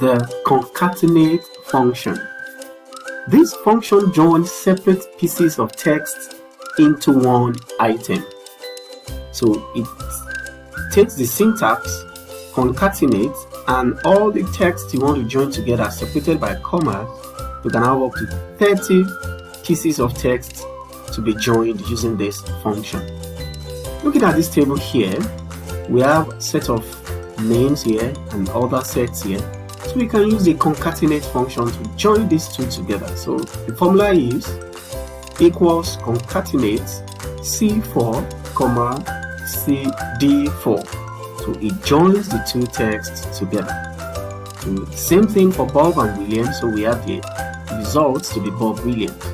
the concatenate function. This function joins separate pieces of text into one item. So it takes the syntax, concatenate, and all the text you want to join together separated by commas. You can have up to 30 pieces of text to be joined using this function. Looking at this table here, we have a set of names here and other sets here. So we can use the concatenate function to join these two together. So the formula is equals concatenate C4, CD4. So it joins the two texts together. So same thing for Bob and William. So we have the results to be Bob Williams.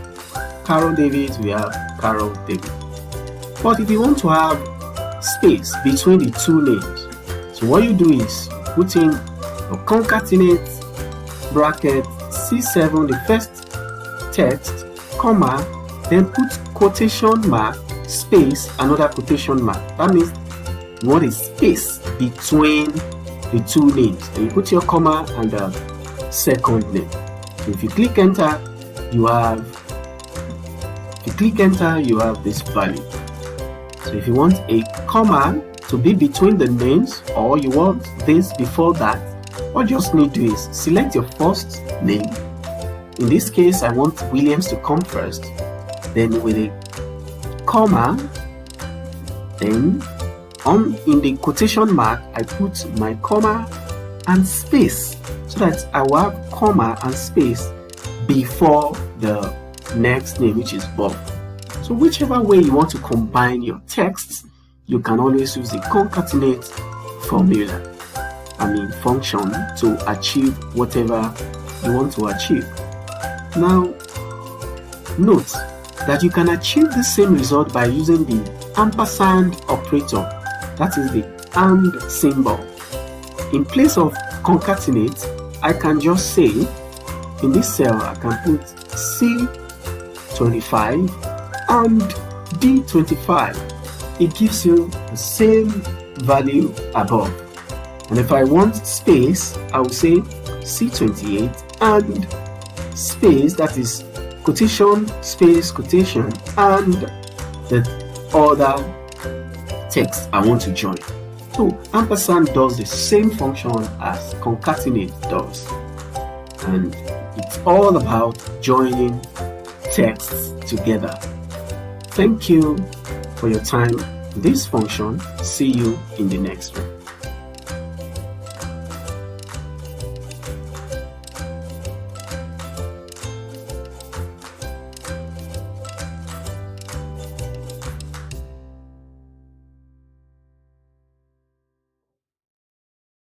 Carol David, we have Carol David. But if you want to have space between the two names, so what you do is put in a concatenate bracket C7, the first text, comma, then put quotation mark, space, another quotation mark. That means you want a space between the two names. And you put your comma and the second name. So if you click enter, you have this value. So if you want a comma to be between the names, or you want this before that, all you just need to do is select your first name. In this case, I want Williams to come first, then with a comma, then in the quotation mark, I put my comma and space, so that I will have comma and space before the next name, which is Bob. So whichever way you want to combine your texts, you can always use the concatenate function to achieve whatever you want to achieve. Now, note that you can achieve the same result by using the ampersand operator, that is the and symbol. In place of concatenate, I can just say, in this cell, I can put C25 and D25. It gives you the same value above. And if I want space, I will say C28 and space, that is quotation, space, quotation, and the other text I want to join. So ampersand does the same function as concatenate does. And it's all about joining texts together. Thank you for your time in this function. See you in the next one.